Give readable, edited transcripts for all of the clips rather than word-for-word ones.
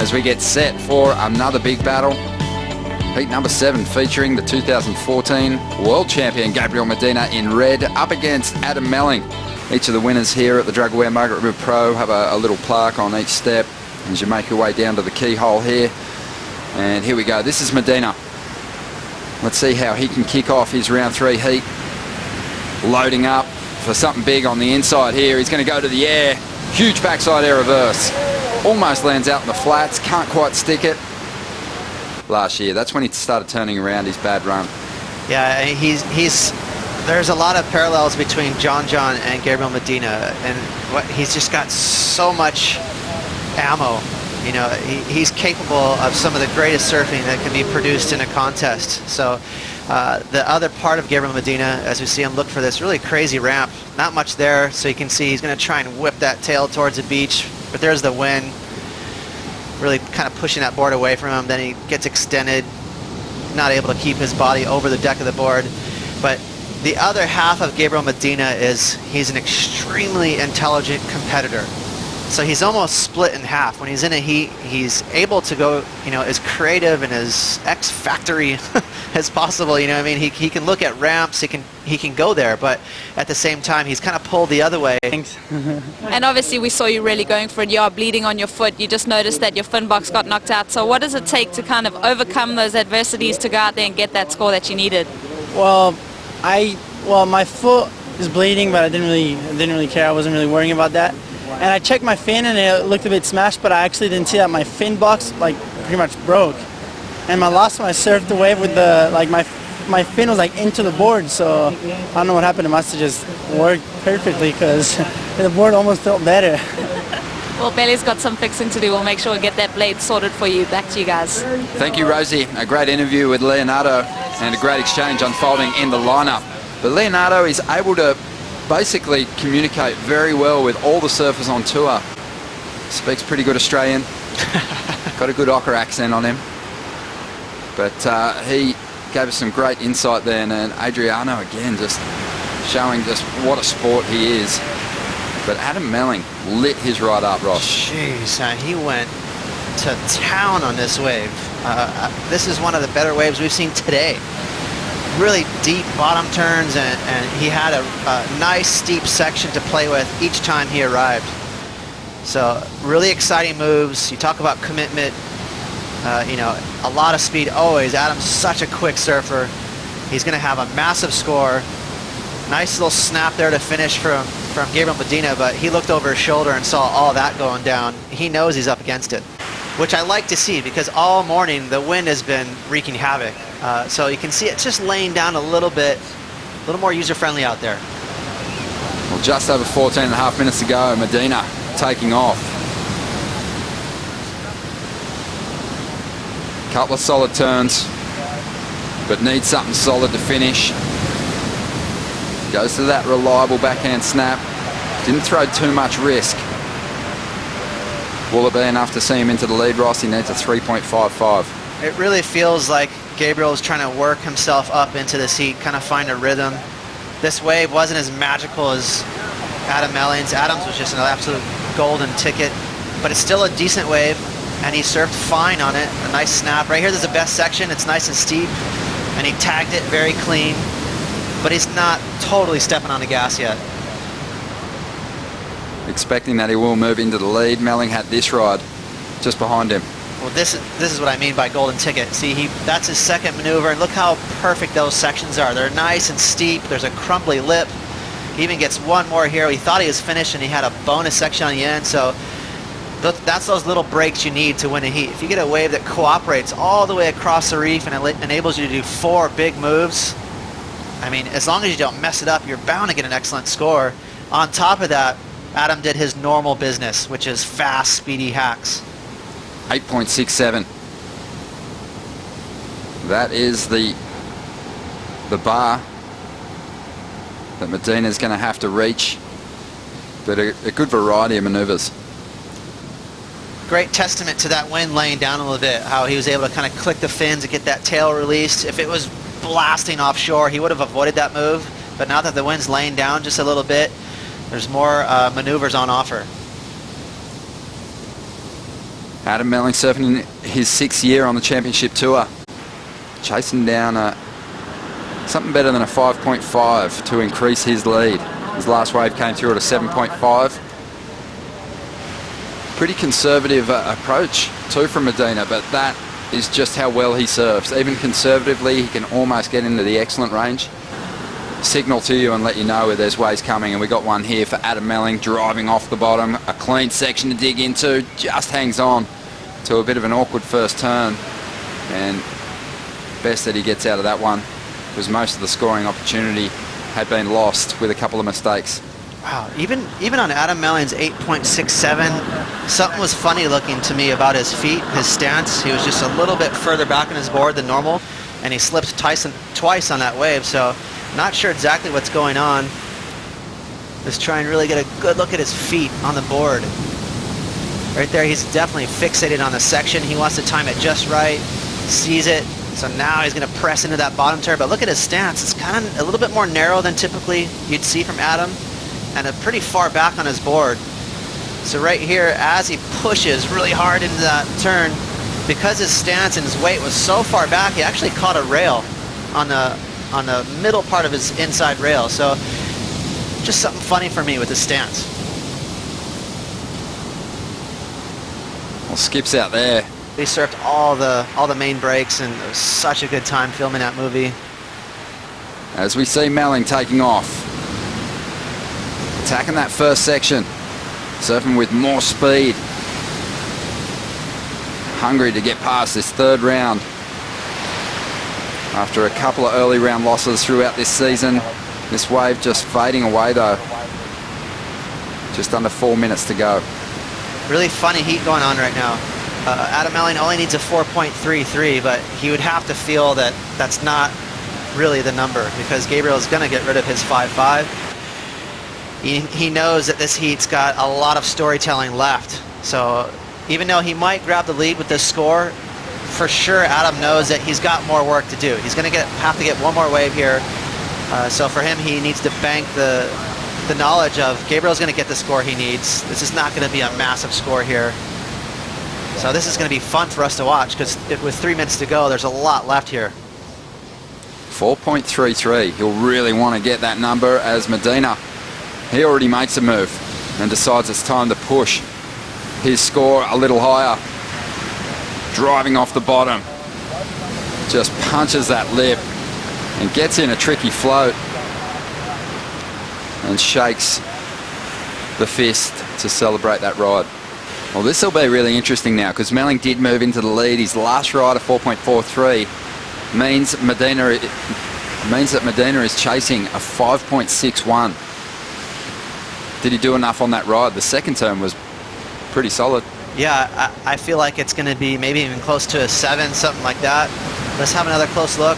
as we get set for another big battle. Heat number 7 featuring the 2014 World Champion Gabriel Medina in red up against Adam Melling. Each of the winners here at the Drug Aware Margaret River Pro have a little plaque on each step as you make your way down to the keyhole here. And here we go. This is Medina. Let's see how he can kick off his round 3 heat. Loading up for something big on the inside here. He's going to go to the air. Huge backside air reverse. Almost lands out in the flats. Can't quite stick it. Last year, that's when he started turning around his bad run. Yeah, there's a lot of parallels between John and Gabriel Medina, and he's just got so much ammo. You know, he's capable of some of the greatest surfing that can be produced in a contest. So the other part of Gabriel Medina, as we see him look for this really crazy ramp, not much there, so you can see he's going to try and whip that tail towards the beach, but there's the wind, really kind of pushing that board away from him. Then he gets extended, not able to keep his body over the deck of the board. But the other half of Gabriel Medina is he's an extremely intelligent competitor. So he's almost split in half. When he's in a heat, he's able to go, you know, as creative and as X-factory as possible. You know what I mean? He can look at ramps, he can go there, but at the same time, he's kind of pulled the other way. And obviously, we saw you really going for it. You are bleeding on your foot. You just noticed that your fin box got knocked out. So what does it take to kind of overcome those adversities to go out there and get that score that you needed? Well, my foot is bleeding, but I didn't really care. I wasn't really worrying about that. And I checked my fin and it looked a bit smashed, but I actually didn't see that my fin box like pretty much broke. And my last one, I surfed the wave with the my fin was like into the board, so I don't know what happened. It must have just worked perfectly because the board almost felt better. Well, Bailey's got some fixing to do. We'll make sure we get that blade sorted for you. Back to you guys. Thank you, Rosie. A great interview with Leonardo and a great exchange unfolding in the lineup. But Leonardo is able to basically communicate very well with all the surfers on tour. Speaks pretty good Australian. Got a good Ochre accent on him. But he gave us some great insight there, and Adriano again just showing just what a sport he is. But Adam Melling lit his ride up, Ross. Jeez, he went to town on this wave. This is one of the better waves we've seen today. Really deep bottom turns, and he had a nice steep section to play with each time he arrived. So really exciting moves. You talk about commitment, you know, a lot of speed always. Adam's such a quick surfer. He's going to have a massive score. Nice little snap there to finish from Gabriel Medina, but he looked over his shoulder and saw all that going down. He knows he's up against it, which I like to see because all morning the wind has been wreaking havoc. So you can see it just laying down a little bit, a little more user-friendly out there. Well, just over 14 and a half minutes to go. Medina taking off. Couple of solid turns, but needs something solid to finish. Goes to that reliable backhand snap. Didn't throw too much risk. Will it be enough to see him into the lead, Ross? He needs a 3.55. It really feels like Gabriel is trying to work himself up into this heat, kind of find a rhythm. This wave wasn't as magical as Adam Melling's. Adam's was just an absolute golden ticket, but it's still a decent wave, and he surfed fine on it. A nice snap. Right here, there's the best section. It's nice and steep, and he tagged it very clean, but he's not totally stepping on the gas yet. Expecting that he will move into the lead. Melling had this ride just behind him. Well, this is what I mean by golden ticket. See, that's his second maneuver, and look how perfect those sections are. They're nice and steep. There's a crumbly lip. He even gets one more here. He thought he was finished, and he had a bonus section on the end. So that's those little breaks you need to win a heat. If you get a wave that cooperates all the way across the reef and enables you to do 4 big moves, I mean, as long as you don't mess it up, you're bound to get an excellent score. On top of that, Adam did his normal business, which is fast, speedy hacks. 8.67. That is the bar that Medina's going to have to reach. But a good variety of maneuvers. Great testament to that wind laying down a little bit, how he was able to kind of click the fins and get that tail released. If it was blasting offshore, he would have avoided that move. But now that the wind's laying down just a little bit, there's more maneuvers on offer. Adam Melling surfing in his 6th year on the championship tour. Chasing down something better than a 5.5 to increase his lead. His last wave came through at a 7.5. Pretty conservative approach too from Medina, but that is just how well he surfs. Even conservatively, he can almost get into the excellent range. Signal to you and let you know where there's waves coming, and we got one here for Adam Melling, driving off the bottom. A clean section to dig into, just hangs on to a bit of an awkward first turn, and best that he gets out of that one, because most of the scoring opportunity had been lost with a couple of mistakes. Wow, even on Adam Melling's 8.67, something was funny looking to me about his feet, his stance. He was just a little bit further back on his board than normal, and he slipped twice on that wave, so not sure exactly what's going on. Just try and really get a good look at his feet on the board. Right there, he's definitely fixated on the section. He wants to time it just right, sees it, so now he's going to press into that bottom turn. But look at his stance. It's kind of a little bit more narrow than typically you'd see from Adam, and a pretty far back on his board. So right here, as he pushes really hard into that turn, because his stance and his weight was so far back, he actually caught a rail on the middle part of his inside rail. So just something funny for me with his stance. Well, Skip's out there. He surfed all the main breaks, and it was such a good time filming that movie. As we see Melling taking off, attacking that first section, surfing with more speed, hungry to get past this third round. After a couple of early round losses throughout this season, this wave just fading away though. Just under 4 minutes to go. Really funny heat going on right now. Adam Melling only needs a 4.33, but he would have to feel that that's not really the number, because Gabriel is going to get rid of his 5.5. He knows that this heat's got a lot of storytelling left. So even though he might grab the lead with this score, for sure Adam knows that he's got more work to do. He's going to have to get one more wave here. So for him, he needs to bank the knowledge of Gabriel's going to get the score he needs. This is not going to be a massive score here. So this is going to be fun for us to watch, because with 3 minutes to go, there's a lot left here. 4.33. He'll really want to get that number, as Medina, he already makes a move and decides it's time to push his score a little higher. Driving off the bottom. Just punches that lip and gets in a tricky float and shakes the fist to celebrate that ride. Well, this will be really interesting now, because Melling did move into the lead. His last ride of 4.43 means that Medina is chasing a 5.61. Did he do enough on that ride? The second turn was pretty solid. Yeah, I feel like it's going to be maybe even close to a 7, something like that. Let's have another close look.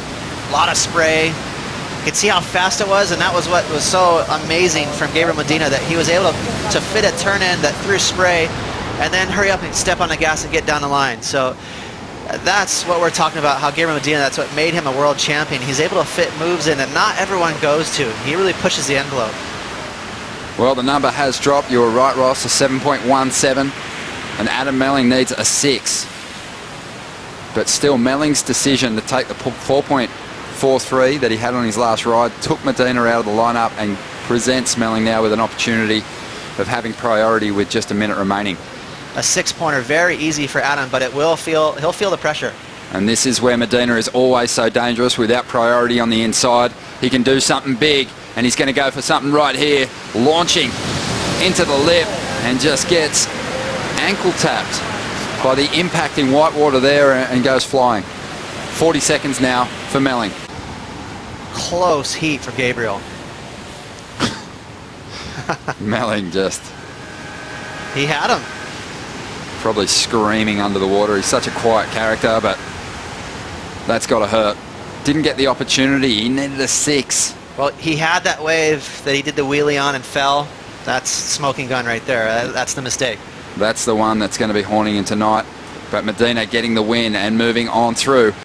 A lot of spray. You can see how fast it was, and that was what was so amazing from Gabriel Medina, that he was able to fit a turn in that threw spray and then hurry up and step on the gas and get down the line. So that's what we're talking about, how Gabriel Medina, that's what made him a world champion. He's able to fit moves in that not everyone goes to. He really pushes the envelope. Well, the number has dropped. You were right, Ross, a 7.17. And Adam Melling needs a 6. But still, Melling's decision to take the 4.43 that he had on his last ride took Medina out of the lineup and presents Melling now with an opportunity of having priority with just a minute remaining. A 6-pointer, very easy for Adam, but he'll feel the pressure. And this is where Medina is always so dangerous. Without priority on the inside, he can do something big, and he's going to go for something right here, launching into the lip, and just gets ankle tapped by the impacting whitewater there and goes flying. 40 seconds now for Melling. Close heat for Gabriel. Melling just... He had him. Probably screaming under the water. He's such a quiet character, but that's got to hurt. Didn't get the opportunity. He needed a 6. Well, he had that wave that he did the wheelie on and fell. That's smoking gun right there. That's the mistake. That's the one that's going to be haunting him tonight. But Medina getting the win and moving on through.